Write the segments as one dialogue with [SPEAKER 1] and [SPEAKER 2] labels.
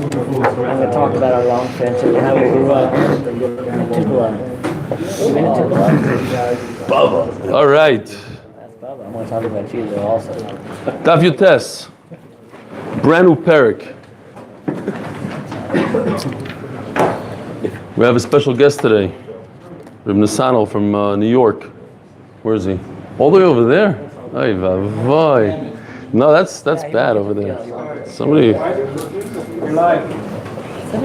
[SPEAKER 1] I'm going to talk about our long friendship and how we grew up.
[SPEAKER 2] Bubba. All right.
[SPEAKER 1] That's Bubba. I'm going to talk about you though also.
[SPEAKER 2] Daf Yotes. Brand new parak. We have a special guest today. Reb Nisano from New York. Where is he? All the way over there? Ay, vavoy. No, that's bad over there. Somebody.
[SPEAKER 3] You're live.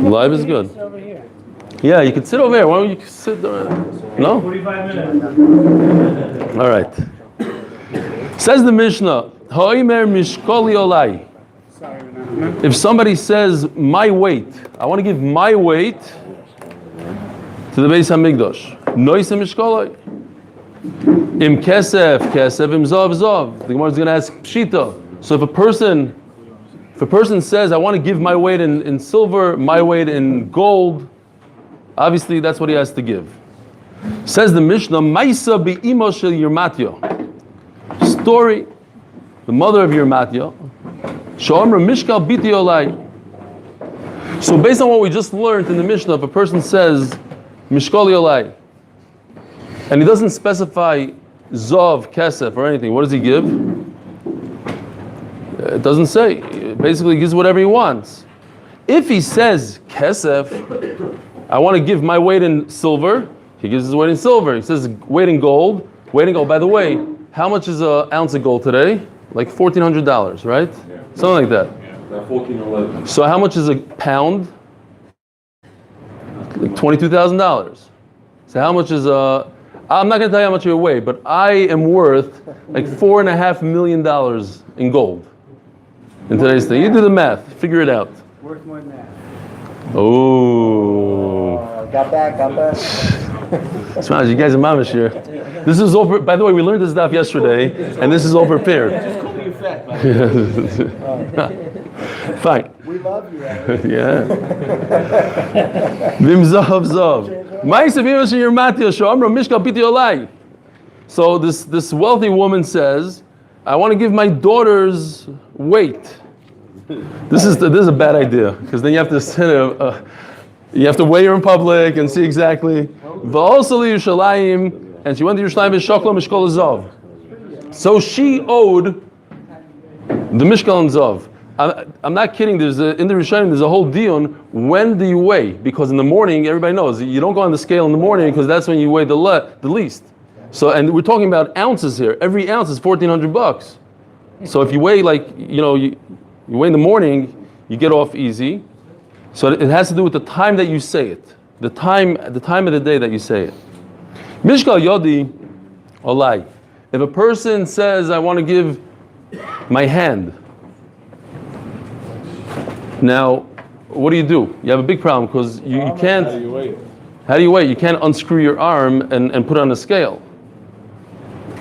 [SPEAKER 2] Live is good. Yeah, you could sit over here. Why don't you sit there? No?
[SPEAKER 3] 45 minutes.
[SPEAKER 2] All right. Says the Mishnah, Ha'omer mishkoli olai. If somebody says, my weight, I want to give my weight to the Beis HaMikdash. Noise mishkoloi. Im kesef, kesef, im zav, zav. The Gemara is going to ask Pshita. So if a person says, I want to give my weight in silver, my weight in gold, obviously that's what he has to give. Says the Mishnah, Maisa bi'imo shel Yirmatya. Story, the mother of Yirmatya. Sho'amra mishkal biti olai. So based on what we just learned in the Mishnah, if a person says, mishkali olai, and he doesn't specify zav, kesef, or anything, what does he give? It doesn't say. It basically gives whatever he wants. If he says kesef, I want to give my weight in silver, he gives his weight in silver. He says weight in gold. By the way, how much is an ounce of gold today? Like $1,400, right? Yeah. Something like that.
[SPEAKER 4] Yeah, 1411.
[SPEAKER 2] So how much is a pound? Like $22,000. So how much is a? I'm not going to tell you how much you weigh, but I am worth like $4.5 million in gold in today's thing. You do the math, figure it out.
[SPEAKER 3] Worth more than that.
[SPEAKER 2] Oh.
[SPEAKER 1] Got back.
[SPEAKER 2] Smash, you guys are mamish here. This is all. By the way, we learned this stuff yesterday, and this is all prepared.
[SPEAKER 3] Just call you fat, man.
[SPEAKER 2] Fine.
[SPEAKER 1] We love you.
[SPEAKER 2] Yeah. Vim zav zav. So this wealthy woman says, I want to give my daughter's weight. This is a bad idea because then you have to sit you have to weigh her in public and see exactly. V'osali and she went to Yerushalayim v'shokla mishkol zav. So she owed the mishkal and zav. I'm not kidding. In the Rishonim, there's a whole dion. When do you weigh? Because in the morning, everybody knows you don't go on the scale in the morning because that's when you weigh the least. So, and we're talking about ounces here. Every ounce is $1,400. So if you weigh you weigh in the morning, you get off easy. So it has to do with the time that you say it, the time of the day that you say it. Mishkal yodi olai. If a person says, I want to give my hand. Now, what do? You have a big problem because you can't. How do you weigh it? How do you weigh? You can't unscrew your arm and put it on a scale.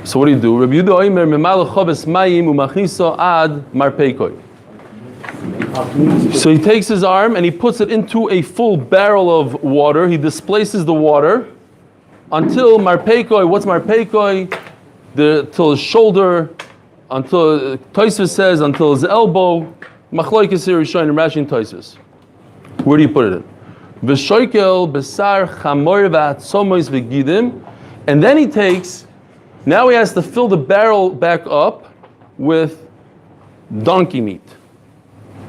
[SPEAKER 2] So what do you do? Rabbi Yehuda Omer memalech choves mayim u'machniso ad marpeikoi. So he takes his arm and he puts it into a full barrel of water. He displaces the water until marpeikoi. What's marpeikoi? Till his shoulder, until Tosfos says until his elbow. Machloikes here is showing in Rashi and Tosfos. Where do you put it in? V'shoikel besar chamor v'atzomois v'gidim, and then he takes. Now he has to fill the barrel back up with donkey meat.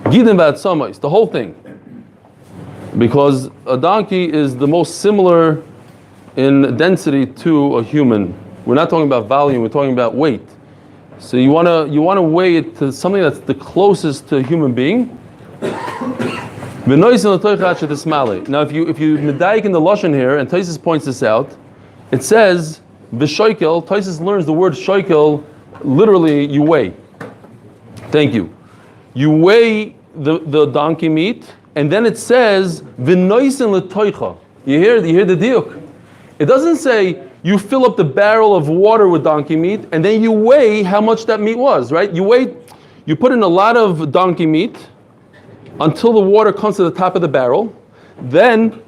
[SPEAKER 2] Gidim v'atzomois, the whole thing, because a donkey is the most similar in density to a human. We're not talking about volume; we're talking about weight. So you wanna weigh it to something that's the closest to a human being. Now if you medayik in the lashon here, and Tosfos points this out, it says v'shoikel. Tosfos learns the word shoikel literally you weigh. Thank you. You weigh the donkey meat, and then it says v'noisen l'toicha. You hear the diuk. It doesn't say you fill up the barrel of water with donkey meat, and then you weigh how much that meat was, right? You put in a lot of donkey meat until the water comes to the top of the barrel. Then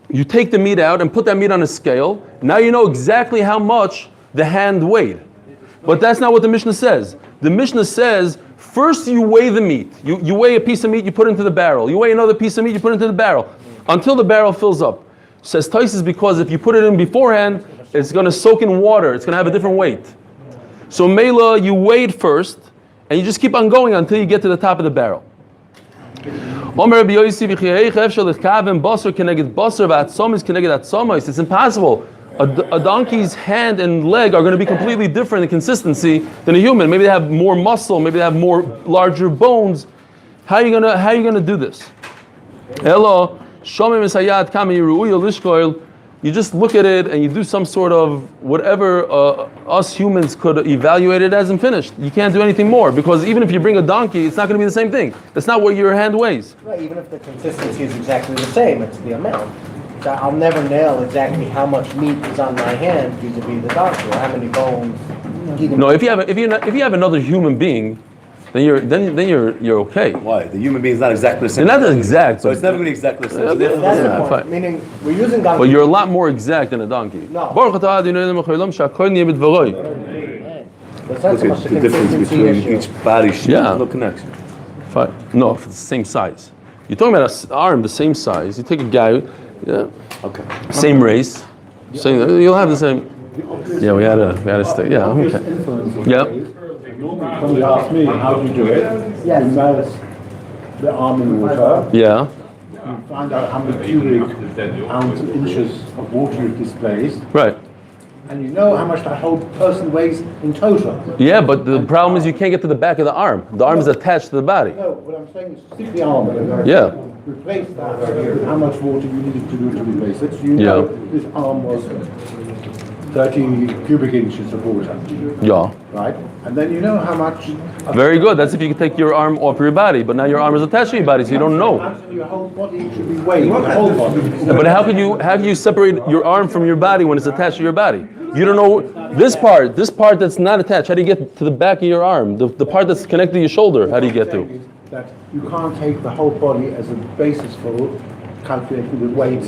[SPEAKER 2] you take the meat out and put that meat on a scale. Now you know exactly how much the hand weighed. But that's not what the Mishnah says. The Mishnah says, First you weigh the meat. You weigh a piece of meat, you put it into the barrel. You weigh another piece of meat, you put it into the barrel. Until the barrel fills up. Says Taisus, because if you put it in beforehand, it's going to soak in water. It's going to have a different weight. So Mela, you weigh it first, and you just keep on going until you get to the top of the barrel. It's impossible. A donkey's hand and leg are going to be completely different in consistency than a human. Maybe they have more muscle, maybe they have more larger bones. How are you gonna do this? Hello, you just look at it and you do some sort of whatever us humans could evaluate it as and finished. You can't do anything more, because even if you bring a donkey, it's not going to be the same thing. That's not what your hand weighs.
[SPEAKER 1] Right, even if the consistency is exactly the same, it's the amount. So I'll never nail exactly how much meat is on my hand vis-a-vis the donkey, or how many bones.
[SPEAKER 2] No, if you have another human being, then you're okay.
[SPEAKER 4] Why? The human being is not exactly the same.
[SPEAKER 2] They're not exact.
[SPEAKER 4] So it's never going to be exactly the same.
[SPEAKER 1] That's the point.
[SPEAKER 2] fine.
[SPEAKER 1] Meaning, we're using donkey.
[SPEAKER 2] Well, you're a lot more exact than a donkey.
[SPEAKER 1] No.
[SPEAKER 4] Look
[SPEAKER 1] But that's not so much
[SPEAKER 4] at
[SPEAKER 1] the
[SPEAKER 4] the difference
[SPEAKER 1] consistency
[SPEAKER 4] between
[SPEAKER 1] issue.
[SPEAKER 4] each body shape.
[SPEAKER 2] Yeah.
[SPEAKER 4] No connection.
[SPEAKER 2] Fine. No, if it's the same size. You're talking about an arm the same size. You take a guy, yeah,
[SPEAKER 4] Okay.
[SPEAKER 2] same race, same. You'll have the same. Yeah, we had a stick. Yeah, okay. Yeah.
[SPEAKER 5] Somebody asked me, how do you do it?
[SPEAKER 1] Yes.
[SPEAKER 5] You immerse the arm in water,
[SPEAKER 2] Yeah.
[SPEAKER 5] you find out how many cubic inches of water you've displaced,
[SPEAKER 2] Right.
[SPEAKER 5] and you know how much that whole person weighs in total.
[SPEAKER 2] Yeah, but the problem is you can't get to the back of the arm. The arm is attached to the body.
[SPEAKER 5] No, what I'm saying is stick the arm in.
[SPEAKER 2] Yeah.
[SPEAKER 5] Replace that with how much water you needed to do to replace it. So you
[SPEAKER 2] Yeah.
[SPEAKER 5] know this arm was 30 cubic inches of water,
[SPEAKER 2] Yeah.
[SPEAKER 5] right? And then you know how much.
[SPEAKER 2] Very good. That's if you can take your arm off your body, but now your arm is attached to your body, so you don't know.
[SPEAKER 5] Actually, your whole body should be weighed. The whole body.
[SPEAKER 2] But how can you separate your arm from your body when it's attached to your body? You don't know this part that's not attached. How do you get to the back of your arm? The part that's connected to your shoulder, how do you get to?
[SPEAKER 5] That you can't take the whole body as a basis for calculating the weight,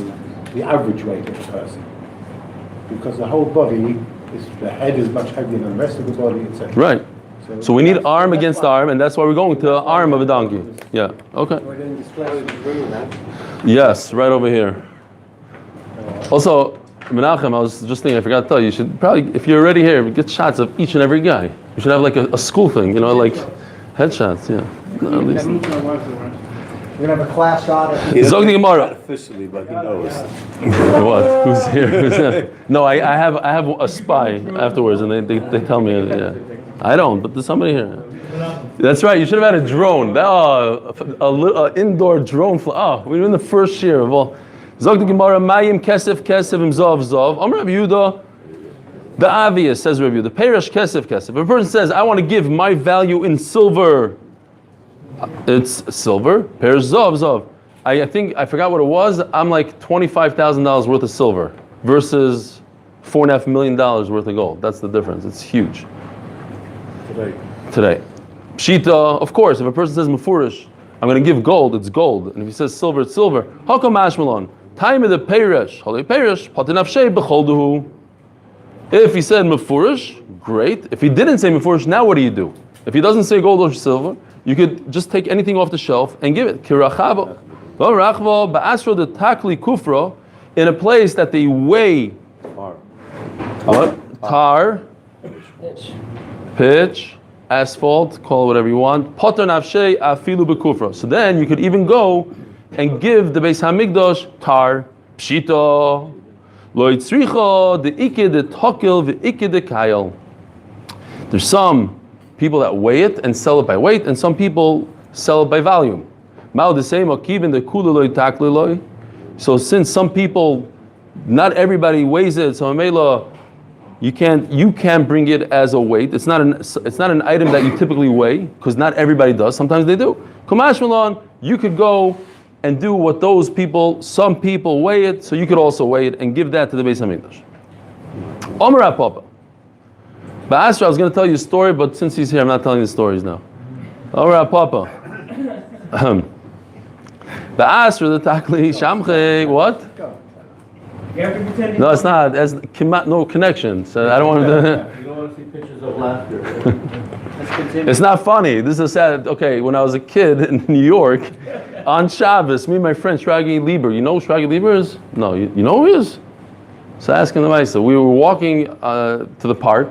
[SPEAKER 5] the average weight of the person. Because the whole body, the head is much heavier than the rest of the body, etc.
[SPEAKER 2] Right. So we need arm against arm, and that's why we're going to the arm of a donkey. Yeah. Okay. Yes, right over here. Also, Menachem, I was just thinking, I forgot to tell you, you should probably, if you're already here, get shots of each and every guy. You should have like a school thing, like headshots, yeah. No, at least.
[SPEAKER 1] We're going to have a class shot.
[SPEAKER 2] Zog the Gemara.
[SPEAKER 4] Officially, but he knows.
[SPEAKER 2] What? Who's here? Who's there? No, I have a spy afterwards, and they tell me. Yeah, I don't, but there's somebody here. That's right. You should have had a drone. A indoor drone. We were in the first year of all. Zog the Gemara. Mayim kesef im zov. Amar Rabbi Yehuda. The obvious, says Rabbi Yehuda. The perish kesef. If a person says, "I want to give my value in silver," it's silver. Perish zov. I think I forgot what it was. I'm like $25,000 worth of silver versus $4.5 million worth of gold. That's the difference. It's huge. Today. Pshita, of course, if a person says mufurish, I'm going to give gold, it's gold. And if he says silver, it's silver. Hakam mashmalon. Time of the perish. Holy perish. Patinafshe b'cholduhu. If he said mufurish, great. If he didn't say mufurish, now what do you do? If he doesn't say gold or silver, you could just take anything off the shelf and give it. Kirachavo. Ba'asro the takli kufra, in a place that they weigh what? Tar, pitch, asphalt, call it whatever you want. Potter nafshei afilu bekufra. So then you could even go and give the Beis Hamikdash tar, pshita, lo yitzricha, the ikke de tokil, the ikke de kayel. There's some people that weigh it and sell it by weight, and some people sell it by volume. So since some people, not everybody weighs it, so you can't bring it as a weight. It's not an item that you typically weigh, because not everybody does. Sometimes they do. Kumash Milan, you could go and do what those people, some people weigh it, so you could also weigh it and give that to the Beis Hamikdash. Omer Papa. Ba'asra, I was going to tell you a story, but since he's here, I'm not telling the stories now. Omer Papa. Ba'asra the takli shamche. What? No, it's not. There's no connection. So I don't want to.
[SPEAKER 3] You don't want to see pictures of laughter.
[SPEAKER 2] It's not funny. This is sad. Okay, when I was a kid in New York, on Shabbos, me and my friend Shragi Lieber. You know who Shragi Lieber is? No, you know who he is? So asking the Maisa. We were walking to the park,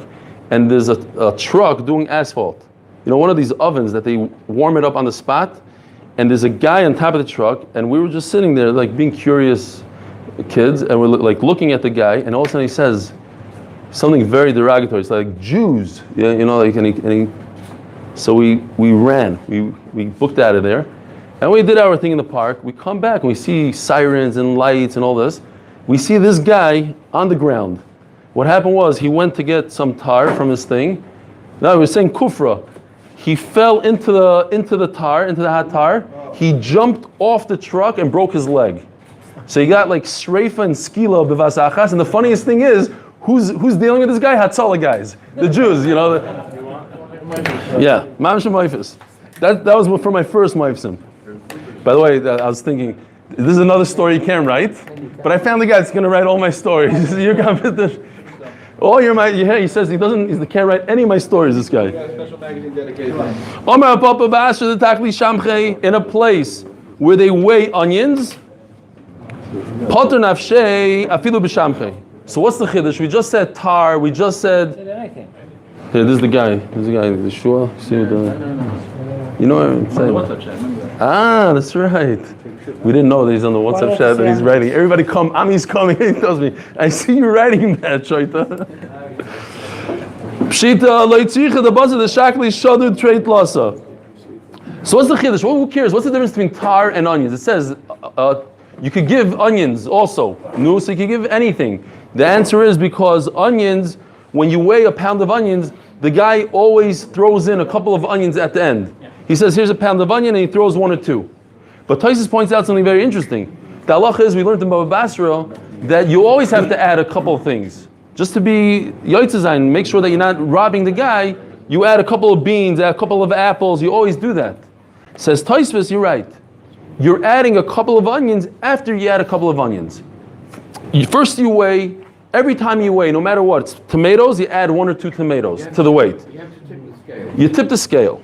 [SPEAKER 2] and there's a truck doing asphalt. You know, one of these ovens that they warm it up on the spot, and there's a guy on top of the truck, and we were just sitting there like being curious kids, and we're like looking at the guy, and all of a sudden he says something very derogatory. It's like Jews, yeah, you know, like, and he so we ran, we booked out of there, and we did our thing in the park. We come back and we see sirens and lights and all this. We see this guy on the ground. What happened was he went to get some tar from his thing. Now he was saying kufra. He fell into the hot tar. He jumped off the truck and broke his leg. So he got like Shreifa and Skila b'vasachas. And the funniest thing is, who's dealing with this guy? Hatzalah guys, the Jews, you know. Yeah, Mam Shem Maifis. That was for my first Maifsim. By the way, I was thinking, this is another story you can't write, but I found the guy that's going to write all my stories. You're all your yeah, he says he can't write any of my stories. This guy.
[SPEAKER 3] Special magazine dedicated.
[SPEAKER 2] In a place where they weigh onions. Potter nafshei afilu b'shamchei. So what's the chiddush? We just said tar. We just said.
[SPEAKER 3] Anything.
[SPEAKER 2] Hey, this is the guy. The shua. See what the. You know what I'm saying? Ah, that's right. We didn't know that he's on the WhatsApp chat and he's writing. Everybody come. Ami's coming. He tells me, I see you writing that, Shaita. Pshita loitzicha the buzzer the shakli shadu treit lasa. So what's the chiddush? Well, who cares? What's the difference between tar and onions? It says you could give onions also. No, so you could give anything. The answer is because onions, when you weigh a pound of onions, the guy always throws in a couple of onions at the end. He says, here's a pound of onion, and he throws one or two. But Taisus points out something very interesting. The halacha is, we learned in Baba Basra, that you always have to add a couple of things. Just to be yoitzazayin, make sure that you're not robbing the guy, you add a couple of beans, add a couple of apples, you always do that. Says Taisus, you're right. You're adding a couple of onions after you add a couple of onions. First you weigh, every time you weigh, no matter what, it's tomatoes, you add 1 or 2 tomatoes to the weight.
[SPEAKER 3] You have to tip the scale.
[SPEAKER 2] You tip the scale.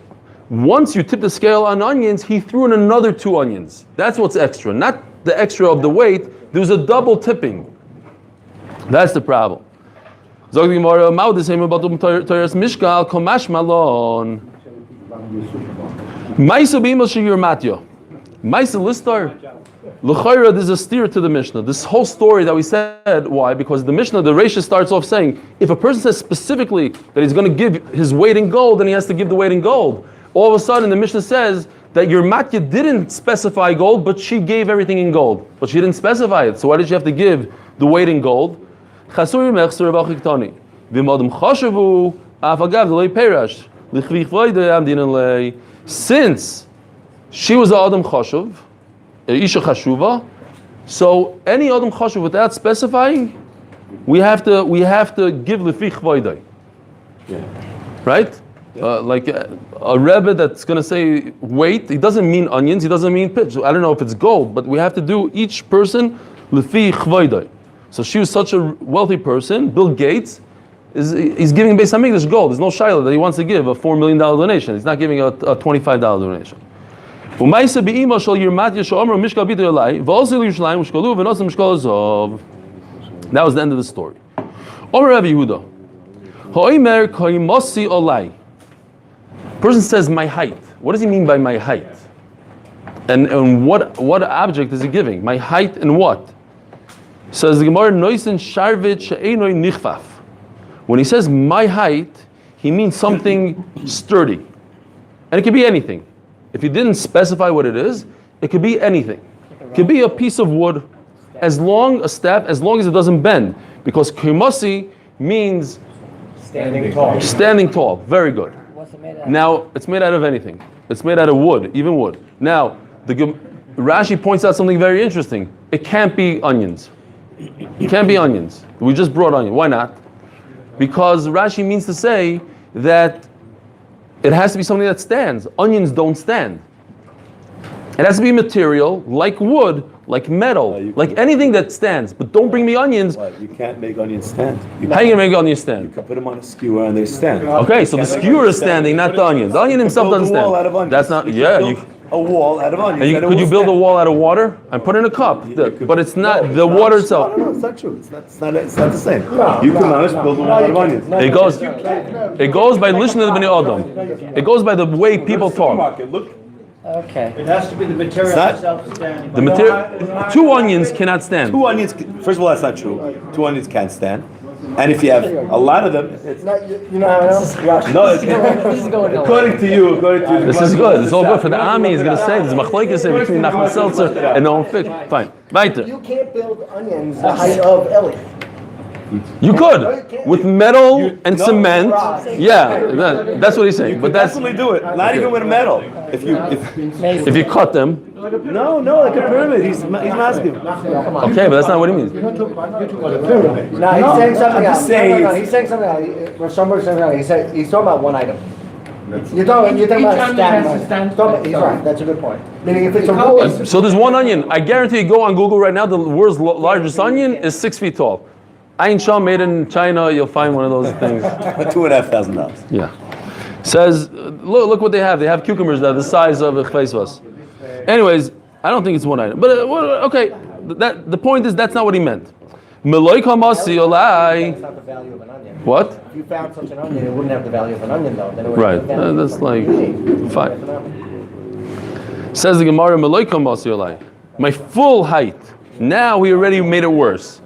[SPEAKER 2] Once you tip the scale on onions, he threw in another 2 onions. That's what's extra, not the extra of the weight. There's a double tipping. That's the problem. Maisa Listar, L'chayra, there's a steer to the Mishnah. This whole story that we said, why? Because the Mishnah, the Reisha starts off saying, if a person says specifically that he's going to give his weight in gold, then he has to give the weight in gold. All of a sudden, the Mishnah says that your matya didn't specify gold, but she gave everything in gold. But she didn't specify it. So why did she have to give the weight in gold? Since she was a Adam Chashuv, Isha Chashuva, so any Adam Chashuv without specifying, we have to give Lefi Chvaydai. Right? Like a Rebbe that's going to say weight, he doesn't mean onions, he doesn't mean pitch. I don't know if it's gold, but we have to do each person Lefi Chvaydai. So she was such a wealthy person, Bill Gates, he's giving Beis HaMikdash gold. There's no shayla that he wants to give a $4 million donation. He's not giving a $25 donation. That was the end of the story. Person says my height. What does he mean by my height? And what object is he giving? My height and what? Says the Gemara, when he says my height, he means something sturdy. And it could be anything. If he didn't specify what it is, it could be anything. It could be a piece of wood, as long as it doesn't bend. Because kimasi means
[SPEAKER 1] Standing tall.
[SPEAKER 2] Standing tall. Very good.
[SPEAKER 6] What's it made out of?
[SPEAKER 2] Now, it's made out of anything. It's made out of wood, even wood. Now, Rashi points out something very interesting. It can't be onions. It can't be onions. We just brought onion. Why not? Because Rashi means to say that it has to be something that stands. Onions don't stand. It has to be material, like wood, like metal, like anything that stands. But don't bring me onions.
[SPEAKER 4] Right, you can't make onions stand.
[SPEAKER 2] How are you going to make onions stand?
[SPEAKER 4] You can put them on a skewer and they stand.
[SPEAKER 2] Okay, so the skewer is standing, not the onion. The onion himself
[SPEAKER 4] Build
[SPEAKER 2] doesn't
[SPEAKER 4] a wall out of
[SPEAKER 2] stand.
[SPEAKER 4] onions.
[SPEAKER 2] That's not,
[SPEAKER 4] You
[SPEAKER 2] yeah.
[SPEAKER 4] can build a wall out of onions. and it
[SPEAKER 2] Could you
[SPEAKER 4] will
[SPEAKER 2] build a
[SPEAKER 4] stand.
[SPEAKER 2] wall out of water and put in a cup? But it's not the water itself.
[SPEAKER 4] No, it's not true. It's not the same. You can manage to build a wall out of onions.
[SPEAKER 2] It goes by listening to the Bnei Adam. It goes by the way people talk.
[SPEAKER 4] Look,
[SPEAKER 1] Okay.
[SPEAKER 6] It has to be the material
[SPEAKER 4] It's not-
[SPEAKER 6] itself standing.
[SPEAKER 2] The material, 2 onions cannot stand.
[SPEAKER 4] two onions. First of all, that's not true. 2 onions can't stand. And if you have a lot of them, it's
[SPEAKER 1] You know how I know?
[SPEAKER 4] no. According to you,
[SPEAKER 2] This is good. It's all good for the army. He's going to say there's machlokes between Nachman Seltzer and Noam Fick. Fine. Weiter.
[SPEAKER 1] You can't build onions the height of Eli.
[SPEAKER 2] You could with metal and cement. Yeah, that's what he's saying. But that's
[SPEAKER 4] definitely do it. Not even with metal. If
[SPEAKER 2] if you cut them.
[SPEAKER 4] no, like a pyramid. He's masking.
[SPEAKER 2] Okay, but that's not what he means.
[SPEAKER 1] No, he's saying something else.
[SPEAKER 4] just saying
[SPEAKER 1] No, he's saying something else. Somebody's saying something else. He's talking about one item. You're talking about stand. He's right. That's a good point. Meaning if it's a wood.
[SPEAKER 2] So there's one onion. I guarantee you, go on Google right now. The world's largest onion is 6 feet tall. Ain Sham, made in China. You'll find one of those things.
[SPEAKER 4] $2,500.
[SPEAKER 2] Yeah. Says, look what they have. They have cucumbers that are the size of a chveisvas. Anyways, I don't think it's one item. But okay, the point is that's not what he meant. Meloi kamasi olai.
[SPEAKER 1] That's not the value of an onion.
[SPEAKER 2] What?
[SPEAKER 1] If you found such an onion, it wouldn't have the value of an onion, though. Then it would
[SPEAKER 2] Right.
[SPEAKER 1] have the value
[SPEAKER 2] That's
[SPEAKER 1] of
[SPEAKER 2] like
[SPEAKER 1] an
[SPEAKER 2] fine.
[SPEAKER 1] onion.
[SPEAKER 2] Says the Gemara, Meloi kamasi olai. My full height. Now we already made it worse.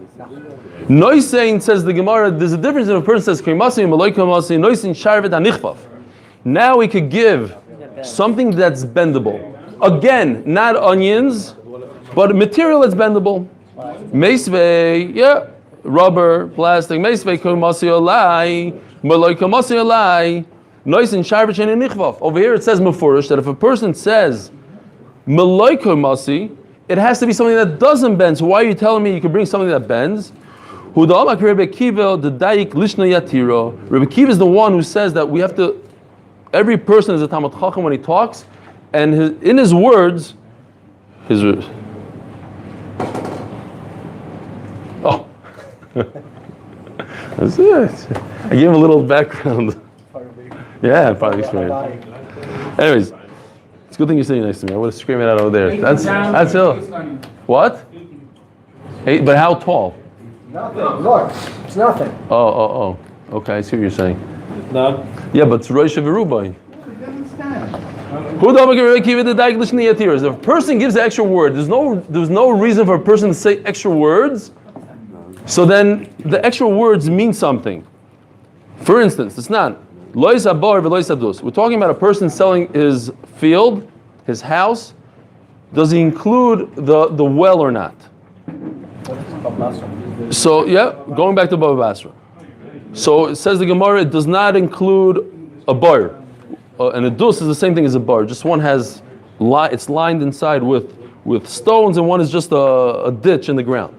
[SPEAKER 2] Noisein, says the Gemara, there's a difference if a person says Kamasi and Meloi kamasi, Noisein sharvet anichvav. Now we could give something that's bendable. Again, not onions, but material that's bendable. Meisvei, yeah, rubber, plastic. Meisvei kamasi olai, Meloi kamasi olai, Noisein sharvet anichvav. Over here it says mefurish that if a person says Meloi kamasi, it has to be something that doesn't bend. So why are you telling me you can bring something that bends? Rebbe Kiva is the one who says that we have to, every person is a Talmud Chacham when he talks, and in his words, oh, that's it. I gave him a little background. Yeah, probably experience. Anyways, it's a good thing you're sitting next to me. I would have screamed it out over there. That's it. What? Hey, but how tall?
[SPEAKER 1] Nothing. Look, it's nothing.
[SPEAKER 2] Oh. Okay, I see what you're saying.
[SPEAKER 4] No.
[SPEAKER 2] Yeah, but it's Rosh Hashanah. If a person gives the extra word, there's no reason for a person to say extra words. So then the extra words mean something. For instance, it's not Lois Abar v'Lois Adus. We're talking about a person selling his field, his house. Does he include the well or not? So yeah, going back to Baba Basra. So it says the Gemara, it does not include a bar. And a dus is the same thing as a bar. Just one has, it's lined inside with stones, and one is just a ditch in the ground.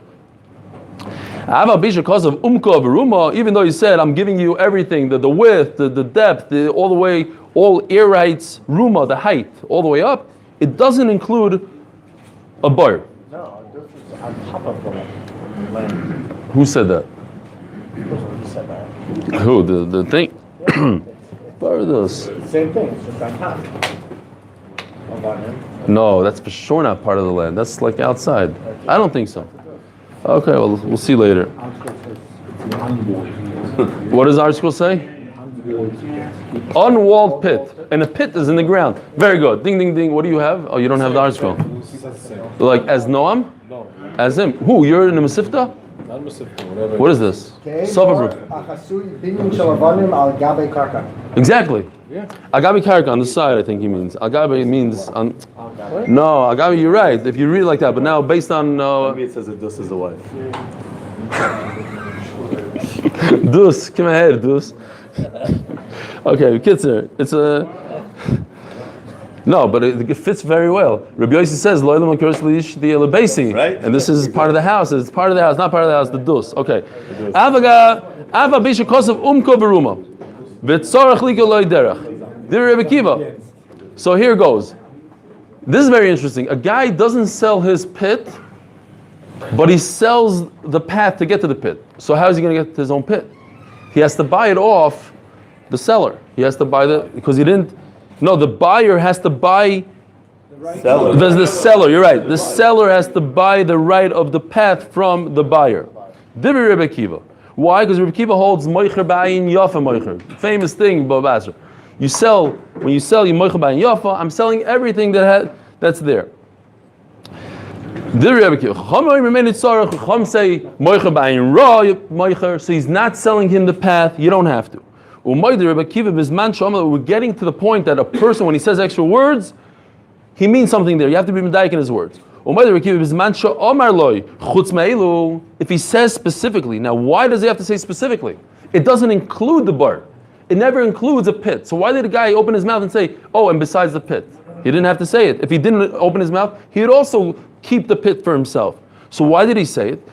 [SPEAKER 2] Because of even though you said, I'm giving you everything, the width, the depth, all the way, all air heights, ruma, the height, all the way up, it doesn't include a bar.
[SPEAKER 1] No, this is on top of the land.
[SPEAKER 2] Who said that?
[SPEAKER 1] Who said that?
[SPEAKER 2] Who? The thing? Bar this.
[SPEAKER 1] Same thing, it's just on top. Of our land.
[SPEAKER 2] No, that's for sure not part of the land. That's like outside. I don't think so. Okay, well, we'll see later. What does our school say? Unwalled pit. And a pit is in the ground. Very good. Ding, ding, ding. What do you have? Oh, you don't have the art school. Like as Noam? No. As him. Who? You're in the Masifta?
[SPEAKER 3] Not Masifta, whatever.
[SPEAKER 2] What is this? Sofa. Exactly.
[SPEAKER 3] Yeah.
[SPEAKER 2] Agabi karka on the side, I think he means. Agabi means on. No, agabi, you're right. If you read it like that, but now based on.
[SPEAKER 4] Maybe it says that this is the wife.
[SPEAKER 2] Dus, come ahead, Dus. Okay, Kitzer, it's a. No, but it fits very well. Rabbi Yossi says, right? And this is part of the house. It's part of the house, not part of the house, the Dus. Okay. Ava bisha kosav umko beruma. V'tzorach liko loy derech. Dir Rebbe Kiva. So here goes. This is very interesting. A guy doesn't sell his pit, but he sells the path to get to the pit. So how is he going to get to his own pit? He has to buy it off the seller. He has to buy because he didn't. No, the buyer has to buy.
[SPEAKER 4] Seller.
[SPEAKER 2] The seller, you're right. The seller has to buy the right of the path from the buyer. Divrei Rebbe Akiva. Why? Because Rebbe Akiva holds moicher ba'ayin yafa moicher. Famous thing, Babasra. When you sell you moicher ba'ayin yafa, I'm selling everything that's there. Divrei Rebbe Akiva. Chum say moicher ba'ayin ra moicher. So he's not selling him the path. You don't have to. We're getting to the point that a person, when he says extra words, he means something there. You have to be medayik in his words. If he says specifically, now why does he have to say specifically? It doesn't include the bar. It never includes a pit. So why did the guy open his mouth and say, oh, and besides the pit? He didn't have to say it. If he didn't open his mouth, he would also keep the pit for himself. So why did he say it?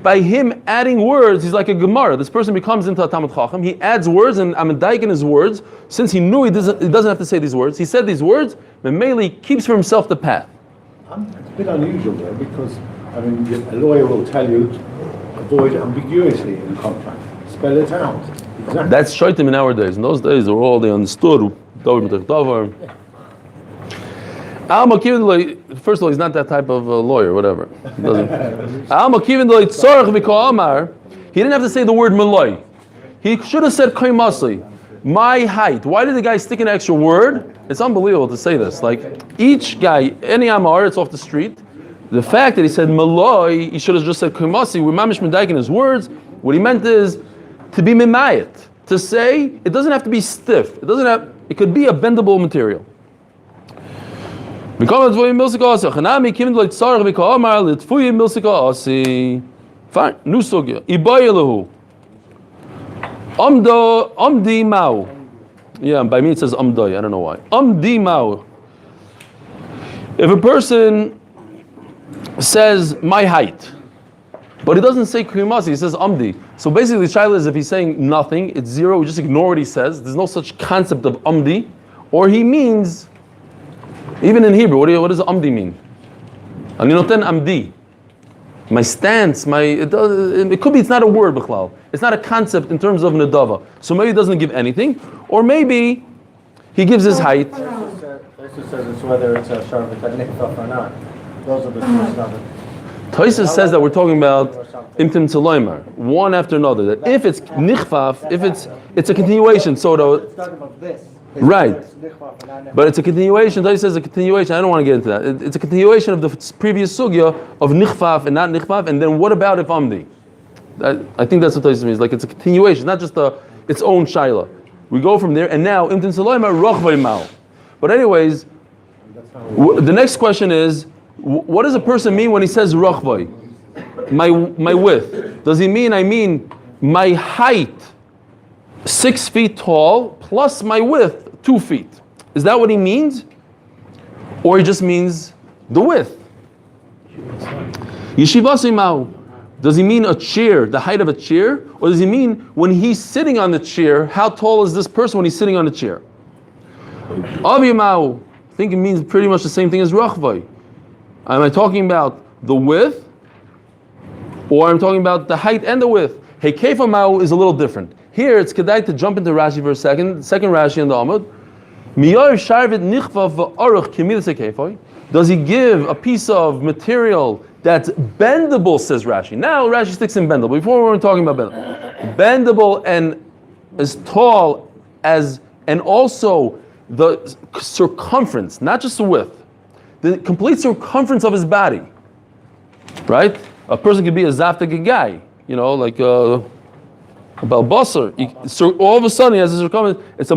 [SPEAKER 2] By him adding words, he's like a Gemara. This person becomes into a Talmud Chacham. He adds words, and I'm medayik in his words. Since he knew he doesn't have to say these words, he said these words, Memeli keeps for himself the path.
[SPEAKER 5] It's a bit unusual there because, a lawyer will tell you, avoid ambiguity in the contract. Spell it out. Exactly.
[SPEAKER 2] That's shaitim in our days. In those days, they understood. First of all, he's not that type of lawyer, whatever. He didn't have to say the word malay. He should have said kaimasi, my height. Why did the guy stick an extra word? It's unbelievable to say this. Like each guy, any amar, it's off the street. The fact that he said malay, he should have just said kaimasi. We're mamish medayik in his words. What he meant is to be mimayit. To say it doesn't have to be stiff. It could be a bendable material. Fine. New sugya. Ibayelahu. Amdi mau. Yeah, by me it says amdai. I don't know why. Amdi mau. If a person says my height, but he doesn't say krimasi, he says amdi. So basically, shaila is if he's saying nothing, it's zero. We just ignore what he says. There's no such concept of amdi, or he means. Even in Hebrew, what does amdi mean? Ani noten amdi. My stance, it could be it's not a word, b'chlal. It's not a concept in terms of nedava. So maybe he doesn't give anything, or maybe he gives his height.
[SPEAKER 1] This says it's whether it's a sharvet nichtaf or not. Those are the two stuff.
[SPEAKER 2] Tosfos says that we're talking about imtim tzaloimer, one after another. That if it's nichfaf, if it's a continuation. So
[SPEAKER 1] It's talking about this.
[SPEAKER 2] Right. But it's a continuation. Tosfos says a continuation. I don't want to get into that. It's a continuation of the previous sugya of nichfaf and not nichfaf. And then what about if amdi? I think that's what Tosfos means. Like it's a continuation, not just its own shaila. We go from there, and now imtim tzaloimer rochvay mal. But anyways, the next question is, what does a person mean when he says rochvay? My width. Does he mean my height? 6 feet tall plus my width 2 feet. Is that what he means? Or he just means the width? Yeshivasi mau. Does he mean a chair, the height of a chair? Or does he mean when he's sitting on the chair, how tall is this person when he's sitting on the chair? Avi mau. I think it means pretty much the same thing as rachvai. Am I talking about the width? Or I'm talking about the height and the width? Hey, kefa mau is a little different. Here it's kedai to jump into Rashi for a second. Second Rashi in the Amud. Does he give a piece of material that's bendable, says Rashi. Now Rashi sticks in bendable. Before we were talking about bendable. Bendable and as tall as, and also the circumference, not just the width, the complete circumference of his body. Right? A person could be a zaftig guy, like about basar. So all of a sudden he has a circumference. It's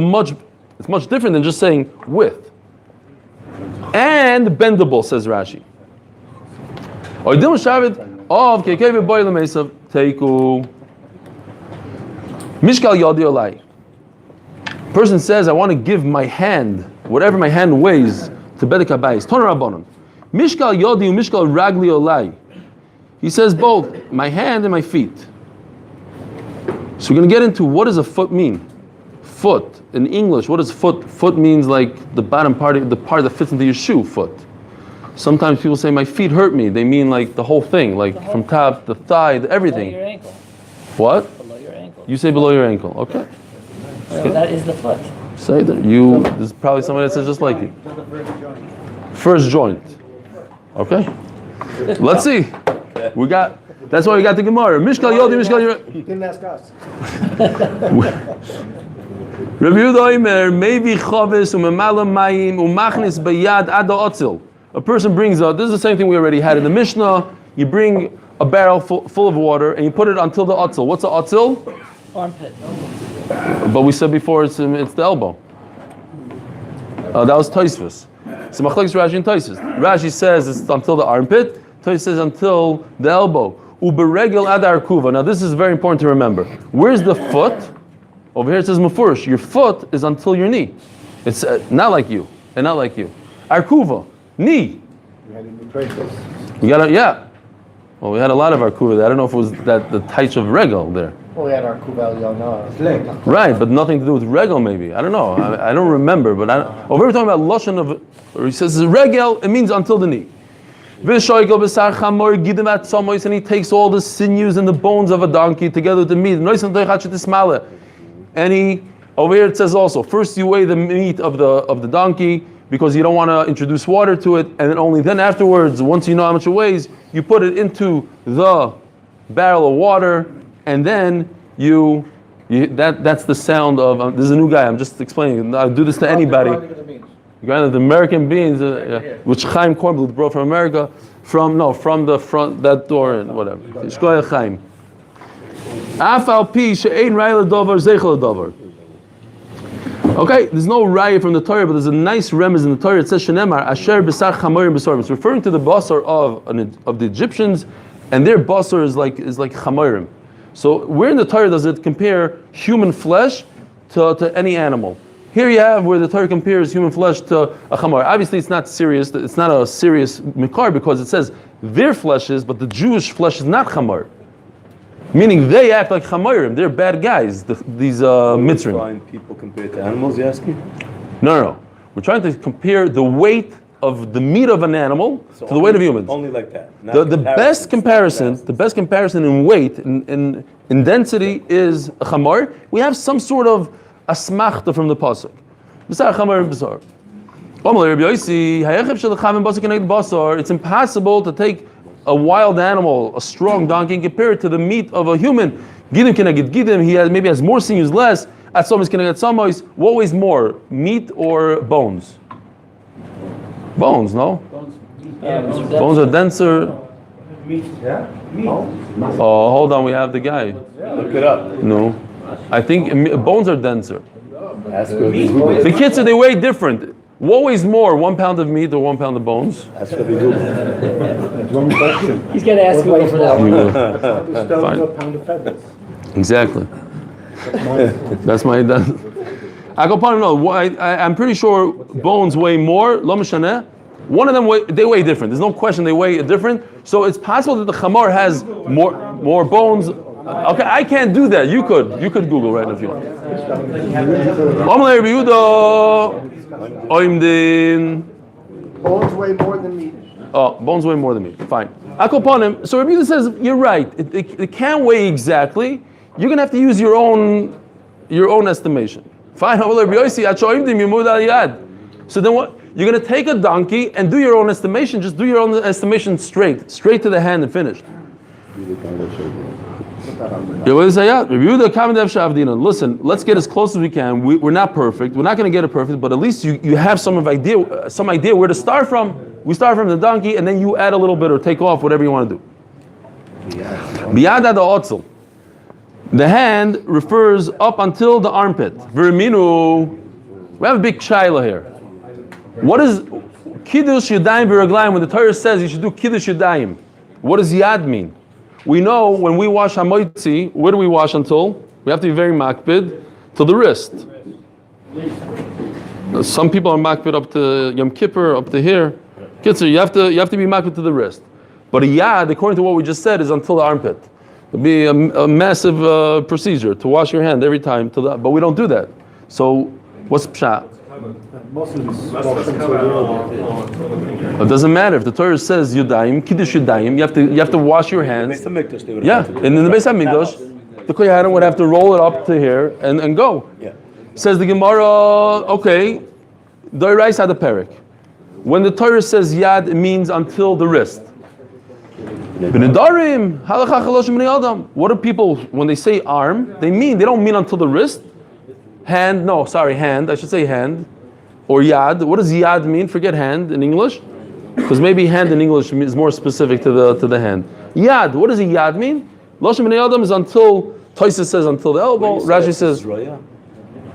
[SPEAKER 2] much different than just saying width. And bendable, says Rashi. Mishkal yadi olai. Person says, I want to give my hand, whatever my hand weighs, to bedek habayis. Toner rabbanon. Mishkal yodi mishkal ragli olai. He says both, my hand and my feet. So we're going to get into what does a foot mean. foot. In English, what is foot? Foot means like the bottom part, the part that fits into your shoe, foot. Sometimes people say, my feet hurt me. They mean like the whole thing, like from top, the thigh, everything.
[SPEAKER 6] Below your ankle.
[SPEAKER 2] What?
[SPEAKER 6] Below your ankle.
[SPEAKER 2] You say below your ankle. Okay.
[SPEAKER 6] So that is the foot.
[SPEAKER 2] Say that. There's probably somebody that says just like you. First joint. Okay. Let's see. That's why we got the Gemara. Mishkal Yodi, Mishkal Yodi.
[SPEAKER 1] You didn't ask us.
[SPEAKER 2] Rabbi Yehuda Omer, maybe chavis umemala mayim umachnis bayad ad ha'otzil. A person brings this is the same thing we already had in the Mishnah. You bring a barrel full of water and you put it until the otzil. What's the otzil?
[SPEAKER 6] Armpit.
[SPEAKER 2] But we said before it's the elbow. That was Tosfos. So Machlokes Rashi and Tosfos. Rashi says it's until the armpit. Tosfos says until the elbow. Uberegel adar kuva. Now this is very important to remember. Where's the foot? Over here it says mafurish. Your foot is until your knee. It's not like you and not like you. Arkuva, knee. You got yeah. Well, we had a lot of arkuva. I don't know if it was that the taich of regel there.
[SPEAKER 1] Well, we had our kubel yonah.
[SPEAKER 2] Right, but nothing to do with regel maybe. I don't know. I don't remember. But over here we're talking about lashon of. Or he says regel. It means until the knee. And he takes all the sinews and the bones of a donkey together with the meat. And he over here it says also first you weigh the meat of the donkey because you don't want to introduce water to it, and then only then afterwards, once you know how much it weighs, you put it into the barrel of water, and then that's the sound of this is a new guy. I'm just explaining. I'll do this to anybody. The American beans, which Chaim Kornblut brought from America, from the front, that door and whatever. Shkoyach Chaim. Afal pi she'ein raya l'davar zeichel l'davar. Okay, there's no raya from the Torah, but there's a nice remez in the Torah. It says shenemar asher b'sar chamorim b'sorim. It's referring to the basar of the Egyptians, and their basar is like chamorim. So where in the Torah does it compare human flesh to any animal? Here you have where the Torah compares human flesh to a chamor. Obviously, it's not serious. It's not a serious mikar because it says their flesh is, but the Jewish flesh is not chamor. Meaning they act like chamorim. They're bad guys. These mitzrim.
[SPEAKER 4] Trying people compared to animals, you asking?
[SPEAKER 2] No. We're trying to compare the weight of the meat of an animal to the weight of humans.
[SPEAKER 4] Only like that.
[SPEAKER 2] The best comparison in weight, in density, is a chamor. We have some sort of asmachta from the pasuk. It's impossible to take a wild animal, a strong donkey, and compare it to the meat of a human. Gidim keneged gidim. He maybe has more sinews, less. Atzomis keneged atzomis. What weighs more, meat or bones? Bones, no? Bones are denser.
[SPEAKER 5] Meat, yeah? Meat.
[SPEAKER 2] Oh, hold on, we have the guy.
[SPEAKER 4] Look it up.
[SPEAKER 2] No. I think bones are denser.
[SPEAKER 4] Ask her.
[SPEAKER 2] The kids they weigh different. What weighs more, 1 pound of meat or 1 pound of bones?
[SPEAKER 4] Ask her the Google.
[SPEAKER 6] He's going to ask you for that one.
[SPEAKER 2] Fine.
[SPEAKER 5] A pound of feathers.
[SPEAKER 2] Exactly. That's my. I'm pretty sure bones weigh more. Lo mishaneh. One of them they weigh different. There's no question they weigh different. So it's possible that the chamor has more bones. Okay, I can't do that. You could Google right now if you want.
[SPEAKER 1] Bones weigh more than meat.
[SPEAKER 2] Oh, bones weigh more than meat. Fine. Akoponim. So Rabbi Yehuda says you're right. It can't weigh exactly. You're gonna have to use your own estimation. Fine. So then what? You're gonna take a donkey and do your own estimation. Just do your own estimation straight to the hand and finished. Listen, let's get as close as we can. We're not perfect. We're not going to get it perfect, but at least you have some idea where to start from. We start from the donkey, and then you add a little bit or take off whatever you want to do. The hand refers up until the armpit. We have a big shaila here. What is kiddush yadayim v'raglayim? When the Torah says you should do kiddush yadayim, what does yad mean? We know when we wash hamoitzi, where do we wash until? We have to be very makpid to the wrist. Some people are makpid up to Yom Kippur, up to here. Kitzur, you have to be makpid to the wrist. But a yad, according to what we just said, is until the armpit. It'll be a massive procedure to wash your hand every time. But we don't do that. So what's pshat?
[SPEAKER 5] Most of this washing to
[SPEAKER 2] It doesn't matter if the Torah says Yudayim, Kiddush Yudayim. You have to wash your hands. Yeah, and in the Beis Hamikdash, the Kohanim would have to roll it up to here and go.
[SPEAKER 4] Yeah. Says
[SPEAKER 2] Says the Gemara, okay, Doirais had a perik. When the Torah says Yad, it means until the wrist. B'nedarim, halacha chaloshim b'nei adam. What do people, when they say arm, they don't mean until the wrist? Hand, I should say hand. Or yad. What does yad mean? Forget hand in English. Because maybe hand in English is more specific to the hand. Yad, what does a yad mean? Loshem b'nei adam is until, Tosfos says until the elbow, Rashi says,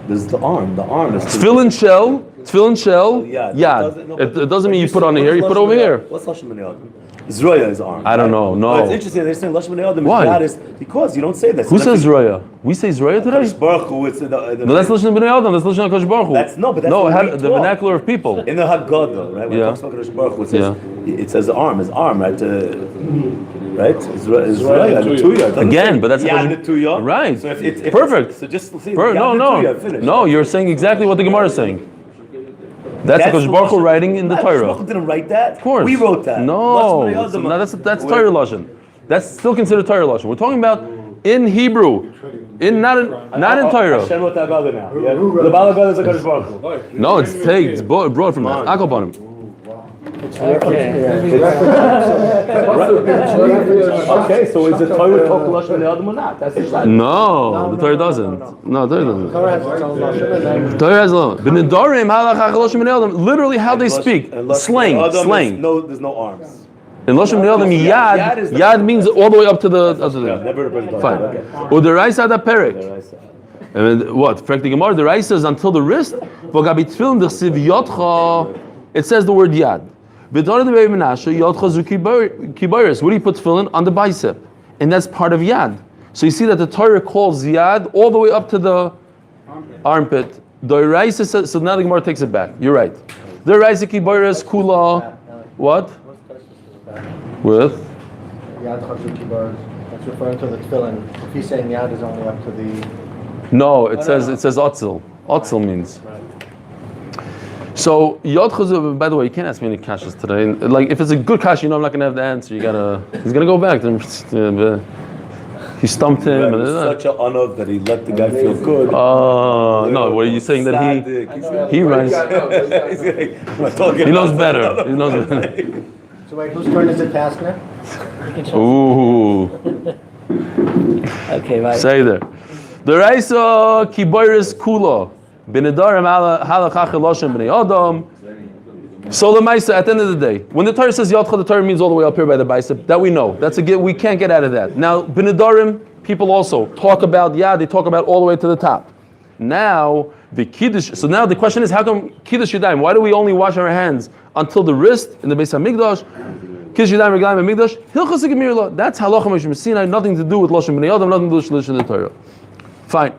[SPEAKER 4] there's the arm is
[SPEAKER 2] tefillin shell, yad. It doesn't mean you put on here, you put over here.
[SPEAKER 4] What's Loshem b'nei adam? Zroya is arm.
[SPEAKER 2] I don't know, no.
[SPEAKER 4] But it's interesting, they're saying Loshem b'nei adam
[SPEAKER 2] Why?
[SPEAKER 4] is God is because you don't say that.
[SPEAKER 2] Who says Zroya? We say Zroya today?
[SPEAKER 4] Baruch Hu, it's
[SPEAKER 2] No, that's Loshem b'nei adam, that's Loshem HaKadosh Baruch Hu.
[SPEAKER 4] But that's the way we
[SPEAKER 2] the
[SPEAKER 4] talk.
[SPEAKER 2] vernacular of people.
[SPEAKER 4] In the Haggadah, right? When it talks about Kadosh Baruch Hu, it says arm, right? Right? Israel, Tuya.
[SPEAKER 2] Again, but that's
[SPEAKER 4] Tuya.
[SPEAKER 2] Right.
[SPEAKER 4] So if
[SPEAKER 2] perfect.
[SPEAKER 4] So just see.
[SPEAKER 2] No, you're saying exactly what the Gemara is saying. That's HaKadosh Baruch Hu writing in the Torah.
[SPEAKER 4] Baruch Hu didn't write that.
[SPEAKER 2] Of course.
[SPEAKER 4] We wrote that.
[SPEAKER 2] No, that's Torah Lashon. That's still considered Torah Lashon. We're talking about in Hebrew, not in Torah.
[SPEAKER 4] Hashem wrote that Balaga now. The Balaga is HaKadosh Baruch Hu.
[SPEAKER 2] No, it's brought from that. Akopanim.
[SPEAKER 4] Okay, so is the Torah talk Lashon b'nei adam or not? That's the
[SPEAKER 2] No, the Torah doesn't. No, the Torah doesn't.
[SPEAKER 1] Torah has its own lashon.
[SPEAKER 2] Torah has a B'nedarim halacha chaloshim b'nei adam. Literally how they speak. Slang.
[SPEAKER 4] There's no arms.
[SPEAKER 2] In Lashon b'nei adam, yad means all the way up to the. Fine. Uderaisa da perik. And what? Frank the Gemara, the Rai says until the wrist. It says the word yad. What do you put tefillin? On the bicep. And that's part of yad. So you see that the Torah calls yad all the way up to the armpit. The Rai says, so now the Gemara takes it back. You're right. The Rai says kiboyres kula. What? With?
[SPEAKER 1] Yad chazuki bars. That's referring to the tefillin. If he's saying yad is only up to the...
[SPEAKER 2] No, it says otzil. Otzil means. So yod chazu. By the way, you can't ask me any kashas today. Like if it's a good kasha, you know I'm not gonna have the answer. He's gonna go back. He stumped him.
[SPEAKER 4] It was such an honor that he let the guy feel good.
[SPEAKER 2] No, what are you saying that he writes? He knows better. He knows better.
[SPEAKER 1] So wait, whose turn is it task now?
[SPEAKER 2] Ooh.
[SPEAKER 6] Okay, right.
[SPEAKER 2] Say there. The Raisa kiboyres kula b'nedarim halacha chaloshim b'nei adam. So the Maisa, at the end of the day, when the Torah says Yadcha, the Torah means all the way up here by the bicep. That we know. We can't get out of that. Now, b'nedarim, people also talk about Yad. They talk about all the way to the top. Now the Kiddush. So now the question is, how come Kiddush Yadayim? Why do we only wash our hands until the wrist in the Beis Hamikdash? Kiddush Yadayim Regalim Hamikdash. Hilchos Gemir. That's halacha Moshe Sinai. Nothing to do with Loshem Bnei Adam. Nothing to do with Loshem the Torah. Fine.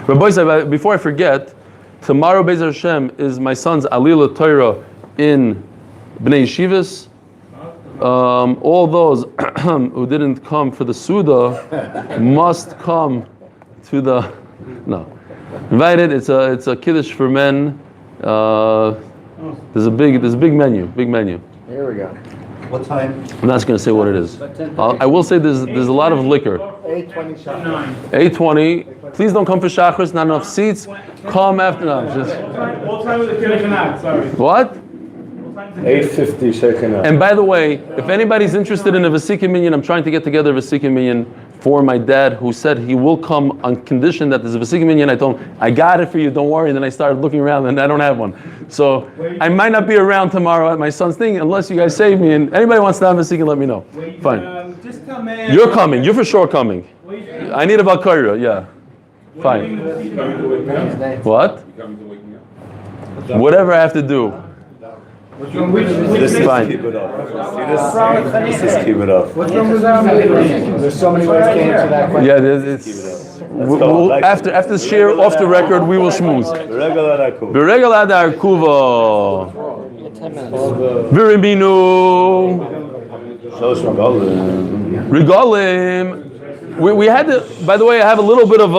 [SPEAKER 2] Rabbi, before I forget, tomorrow Beis Hashem is my son's Alila Torah in Bnei Yeshivas. All those who didn't come for the Suda must come to the invited. It's a kiddush for men. There's a big menu.
[SPEAKER 1] Here we go.
[SPEAKER 5] What time?
[SPEAKER 2] I'm not going to say what it is. I will say there's a lot of liquor.
[SPEAKER 1] 8:20 shachar.
[SPEAKER 2] 8:20. Please don't come for shachris. Not enough seats. Come after. No, just.
[SPEAKER 7] What time is the kiddush? Sorry.
[SPEAKER 2] What?
[SPEAKER 5] 8:50 second.
[SPEAKER 2] And by the way, if anybody's interested in a Vesikim Minyan, I'm trying to get together a Vesikim Minyan for my dad, who said he will come on condition that there's a Vesikim Minyan. I told him, I got it for you, don't worry. And then I started looking around and I don't have one. So I might not be around tomorrow at my son's thing unless you guys save me. And anybody wants to have a Vesikim, let me know. Fine.
[SPEAKER 7] Just come in.
[SPEAKER 2] You're coming. You're for sure coming. I need a Valkyria, yeah. Fine. What? Whatever I have to do.
[SPEAKER 4] This is
[SPEAKER 2] fine.
[SPEAKER 4] keep it up. This is keep it up.
[SPEAKER 1] What's wrong with that? There's so many ways to answer that question.
[SPEAKER 2] Yeah, after the share off the record, we will schmooze. Beregal adar kuva.
[SPEAKER 6] 10 minutes.
[SPEAKER 2] Viriminu. Regalim. We had to, by the way, I have a little bit of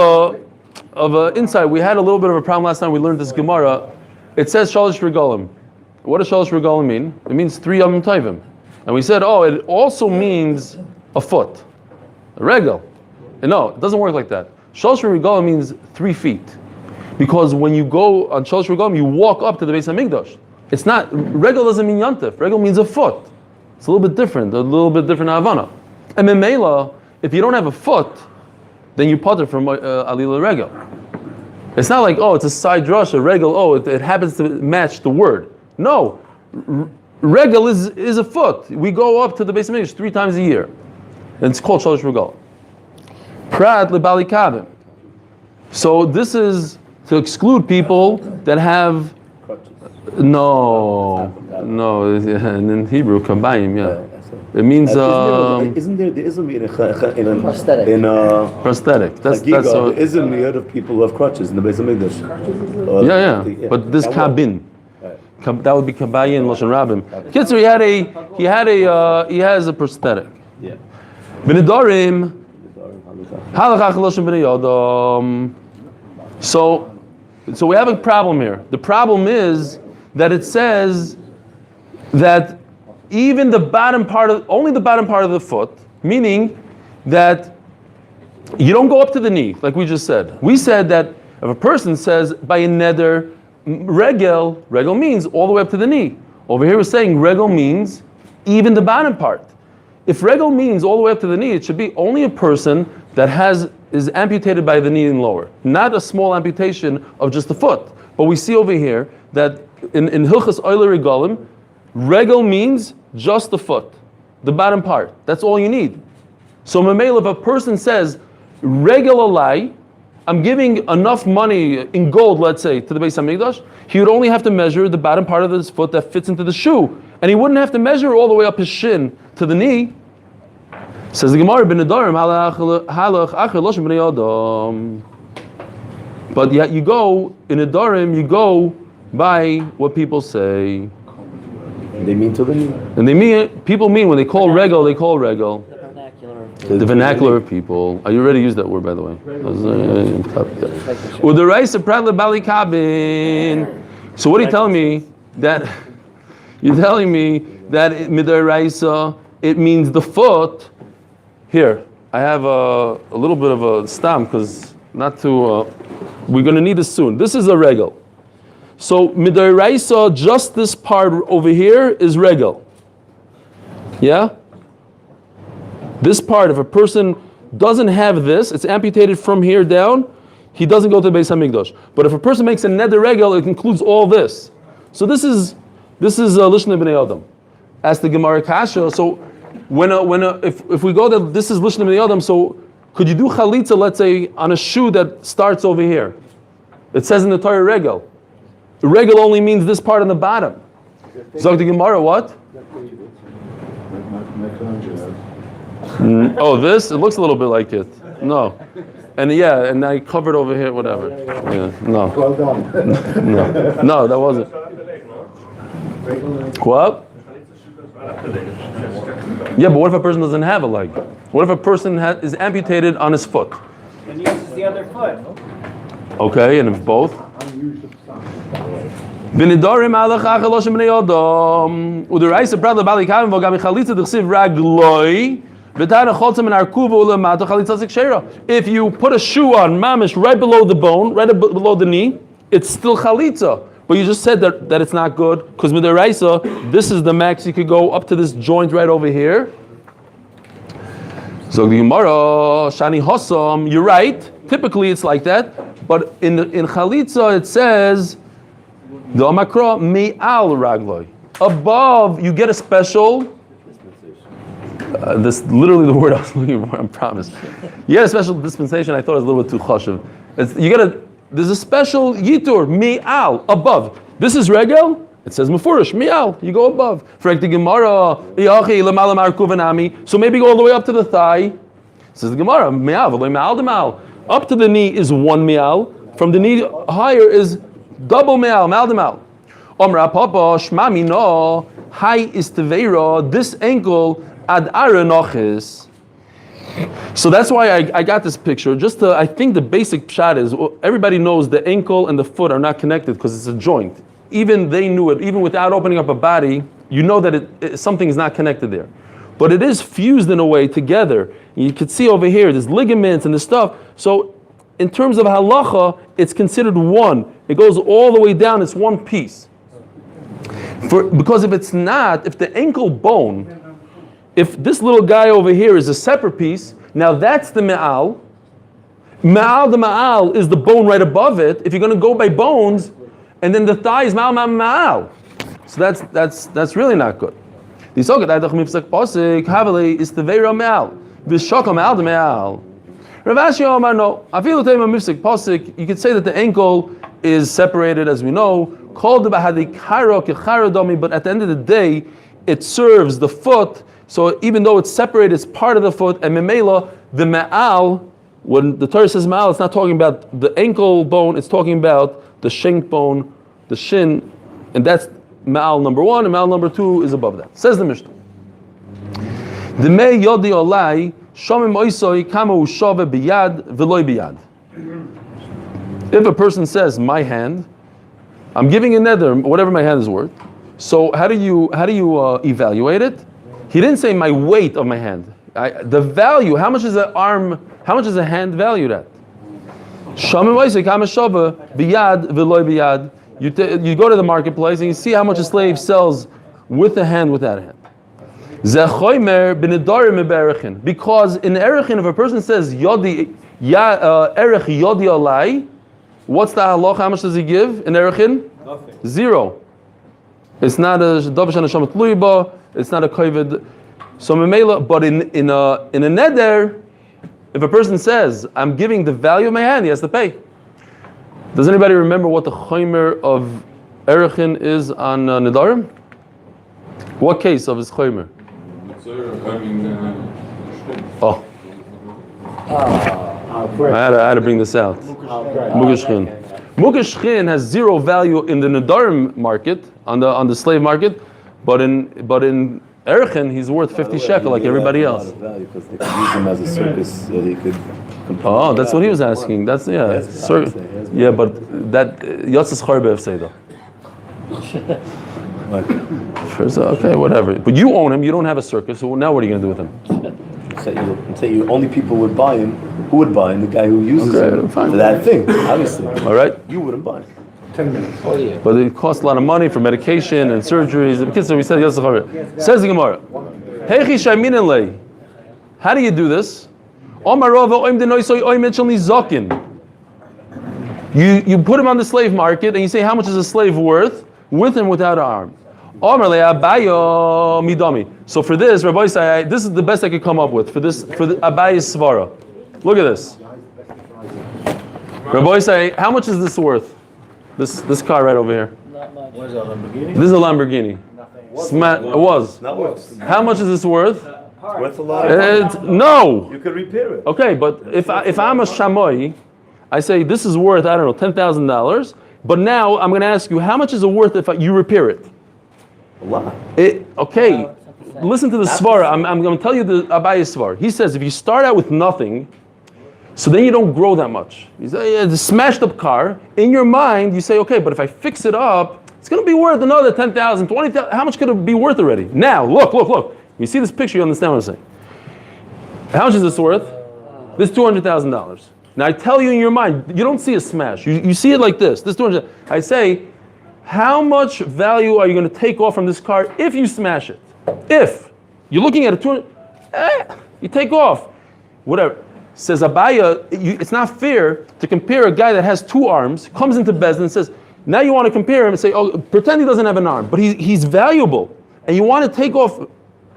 [SPEAKER 2] of an insight. We had a little bit of a problem last time. We learned this Gemara. It says Shalosh Regalim. What does Shalosh Regalim mean? It means 3 Yamim Tovim. And we said, it also means a foot, a regal. And no, it doesn't work like that. Shalosh Regalim means 3 feet. Because when you go on Shalosh Regalim, you walk up to the Beis HaMikdash. It's not, regal doesn't mean yantif. Regal means a foot. It's a little bit different Havana. And Memela, if you don't have a foot, then you potter from Alila Regal. It's not like, it's a side drush, a regal, it happens to match the word. No, regal is a foot. We go up to the Beis HaMikdash 3 times a year. And it's called Shalosh Regal. Prat lebali kabim. So this is to exclude people that have, no, and in Hebrew, kabayim, It means
[SPEAKER 4] isn't there ism in a prosthetic?
[SPEAKER 2] Prosthetic. That's
[SPEAKER 4] so. Ism of people who have crutches in the Beis HaMikdash.
[SPEAKER 2] But this kabin, that would be kabayin lashon rabim. Kitzer, he has a prosthetic.
[SPEAKER 4] Yeah.
[SPEAKER 2] B'nedarim halachach lashon b'nei yodam. So we have a problem here. The problem is that it says that even only the bottom part of the foot, meaning that you don't go up to the knee, like we just said. We said that if a person says by a neder, regel means all the way up to the knee. Over here we're saying regel means even the bottom part. If regel means all the way up to the knee, it should be only a person that is amputated by the knee and lower, not a small amputation of just the foot. But we see over here that in Hilchas Oiler Regalim, regel means just the foot, the bottom part. That's all you need. So Mamela, if a person says, regel alai, I'm giving enough money in gold, let's say, to the Beis HaMikdash, he would only have to measure the bottom part of his foot that fits into the shoe. And he wouldn't have to measure all the way up his shin to the knee. Says the Gemara, but yet you go, in Nedarim, you go by what people say.
[SPEAKER 4] They mean to the knee.
[SPEAKER 2] And people mean when they call regel. The vernacular of people. You already used that word, by the way. So what are you telling me? You're telling me that midaraisa, it means the foot. Here, I have a little bit of a stam because we're going to need this soon. This is a regel. So midaraisa, just this part over here is regel. Yeah? This part, if a person doesn't have this, it's amputated from here down, he doesn't go to the Beis HaMikdash. But if a person makes a neder regel, it includes all this. So this is Lishna B'nei Adam. As the Gemara Kasha, so if we go that this is Lishna B'nei Adam, so could you do chalitza, let's say, on a shoe that starts over here? It says in the Torah regel. The regel only means this part on the bottom. Zog the Gemara, what? This? It looks a little bit like it. No. And I covered over here, whatever. Yeah, no.
[SPEAKER 5] Well done.
[SPEAKER 2] No, that wasn't. What? Yeah, but what if a person doesn't have a leg? What if a person is amputated on his foot?
[SPEAKER 6] And uses the other foot.
[SPEAKER 2] Okay, and if both? V'nidarim alach achaloshim b'nei Adam u'deraisa prat lebali kavim v'gam chalitza d'chsiv ragloi v'tana chotzim and arkuva u'lemato chalitza zikshera. If you put a shoe on mamish right below the bone, right below the knee, it's still chalitza. But you just said that it's not good because midaraisa, this is the max you could go up to this joint right over here. So the Gemara shani hosam, you're right. Typically it's like that, but in chalitza it says the amakra me'al ragloi. Above you get a special. This literally the word I was looking for. I promise. You get a special dispensation. I thought it was a little bit too chashuv. There's a special yitur me'al above. This is regel. It says mufurish me'al. You go above. For the Gemara, so maybe go all the way up to the thigh. Says the Gemara me'al. Up to the knee is 1 me'al. From the knee higher is double me'al demal. Omra papa shmami no high is teveira. This ankle ad ara nochis. So that's why I got this picture. I think the basic shot is everybody knows the ankle and the foot are not connected because it's a joint. Even they knew it. Even without opening up a body, you know that something is not connected there. But it is fused in a way together. You can see over here, there's ligaments and this stuff. So in terms of halacha, it's considered one. It goes all the way down, it's one piece. Because if it's not, if the ankle bone, if this little guy over here is a separate piece, now that's the me'al. The ma'al is the bone right above it. If you're going to go by bones, and then the thigh is ma'al. So that's really not good. You could say that the ankle is separated, as we know, but at the end of the day, it serves the foot. So even though it's separated, it's part of the foot. And memela, the ma'al, when the Torah says ma'al, it's not talking about the ankle bone, it's talking about the shank bone, the shin, and that's ma'al number 1, and ma'al number 2 is above that. Says the Mishnah. The me yodi olai shomim oisoi kama ushove biyad v'loi biyad. If a person says my hand, I'm giving a nether, whatever my hand is worth. So how do you evaluate it? He didn't say my weight of my hand. The value, how much is an arm, how much is a hand valued at? Shomim oisoi kama shove biyad v'loi biyad. You go to the marketplace and you see how much a slave sells with a hand, without a hand. Because in Arachin, if a person says Erech Yodi Alai, what's the halacha? How much does he give in Arachin?
[SPEAKER 3] Nothing.
[SPEAKER 2] 0. It's not a Davish and Shamat Luiba, it's not a Kovid. So but in a neder, if a person says, I'm giving the value of my hand, he has to pay. Does anybody remember what the chomer of Arachin is on Nedarim? What case of his chomer? Oh. I had to bring this out. Mugashchin. Mugashchin has 0 value in the Nedarim market, on the slave market, but in Arachin he's worth 50 shekel like everybody else.
[SPEAKER 4] Because they could use him as a circus, so he could.
[SPEAKER 2] Oh, that's what he was asking. That's yeah, but that Yotzes Charbev say though. Okay, whatever. But you own him. You don't have a circus. So now what are you going to do with him?
[SPEAKER 4] Say you only people would buy him. Who would buy him? The guy who uses him
[SPEAKER 2] fine.
[SPEAKER 4] for that thing. Obviously.
[SPEAKER 2] All right.
[SPEAKER 4] You wouldn't buy him.
[SPEAKER 5] 10 minutes.
[SPEAKER 6] Oh yeah.
[SPEAKER 2] But it costs a lot of money for medication and surgeries. So we said Yotzes Charbev. Says the Gemara. Heichi shaymin lei. How do you do this? You put him on the slave market and you say how much is a slave worth with and without an arm. So for this, Rabbi say this is the best I could come up with for the Abayi's svara. Look at this. Rabbi say how much is this worth? This car right over here.
[SPEAKER 6] Not much.
[SPEAKER 1] What is that, Lamborghini?
[SPEAKER 2] This is a Lamborghini. It was.
[SPEAKER 4] Not worth.
[SPEAKER 2] How much is this worth?
[SPEAKER 4] Worth a lot.
[SPEAKER 2] No.
[SPEAKER 4] You could repair it.
[SPEAKER 2] Okay, but if I'm a shamoy, I say this is worth, I don't know, $10,000. But now I'm going to ask you, how much is it worth if you repair it?
[SPEAKER 4] A lot.
[SPEAKER 2] Okay, listen to the svara. I'm going to tell you the Abayi's svara. He says if you start out with nothing, so then you don't grow that much. You say, yeah, the smashed up car. In your mind, you say, okay, but if I fix it up, it's going to be worth another 10,000, 20,000. How much could it be worth already? Now, look. You see this picture, you understand what I'm saying. How much is this worth? This $200,000. Now I tell you in your mind, you don't see a smash. You see it like this. This 200. I say, how much value are you going to take off from this car if you smash it? If you're looking at a 200, you take off. Whatever. Says Abaya, it's not fair to compare a guy that has 2 arms, comes into Bezdin and says, now you want to compare him and say, oh, pretend he doesn't have an arm, but he's valuable. And you want to take off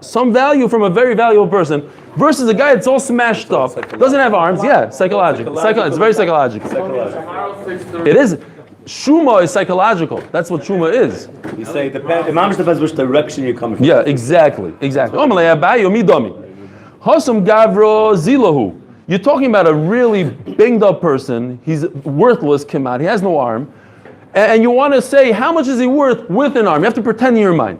[SPEAKER 2] some value from a very valuable person versus a guy that's all smashed up, doesn't have arms. Yeah, psychological. It's very psychological. It is. Shuma is psychological. That's what Shuma is.
[SPEAKER 4] You say it depends which direction you're coming from.
[SPEAKER 2] Yeah, exactly. Hasam Gavro Zilahu. You're talking about a really banged up person. He's worthless, Kimat. He has no arm. And you want to say, how much is he worth with an arm? You have to pretend in your mind.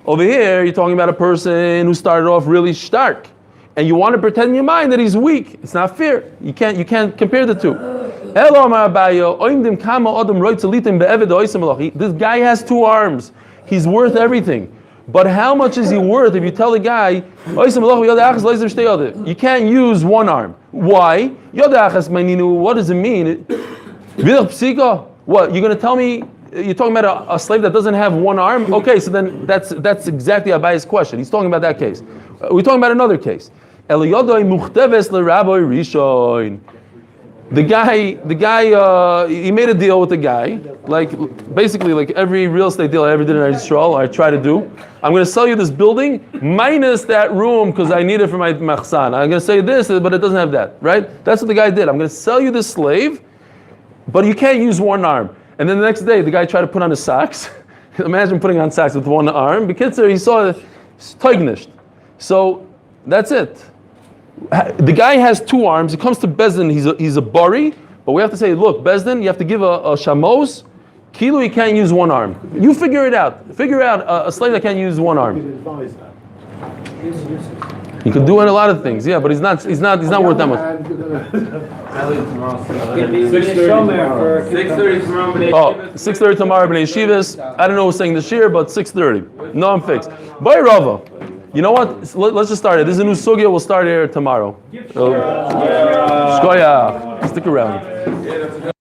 [SPEAKER 2] Over here, you're talking about a person who started off really stark. and you want to pretend in your mind that he's weak. It's not fair. You can't compare the two. This guy has 2 arms. He's worth everything. But how much is he worth if you tell the guy, you can't use 1 arm? Why? What does it mean? What? You're going to tell me you're talking about a slave that doesn't have 1 arm? Okay, so then that's exactly Abaye's question. He's talking about that case. We're talking about another case. The guy, he made a deal with the guy, basically like every real estate deal I ever did in Israel, I try to do. I'm going to sell you this building minus that room because I need it for my machsan. I'm going to say this, but it doesn't have that, right? That's what the guy did. I'm going to sell you this slave, but you can't use 1 arm. And then the next day, the guy tried to put on his socks. Imagine putting on socks with 1 arm. Because he saw teugnished. So that's it. The guy has 2 arms. He comes to Bezdin. He's a bari, but we have to say, look, Bezdin, you have to give a shamos. Kilo, he can't use 1 arm. You figure it out. Figure out a slave that can't use 1 arm. He could do a lot of things, yeah, but he's not worth that much.
[SPEAKER 3] 6:30 tomorrow.
[SPEAKER 2] 6:30 tomorrow, B'nai Yeshivas. I don't know who's saying this year, but 6:30. No, I'm fixed. Bye, Rava. You know what? Let's just start it. This is a new sugya. We'll start here tomorrow. Shkoya. Stick around.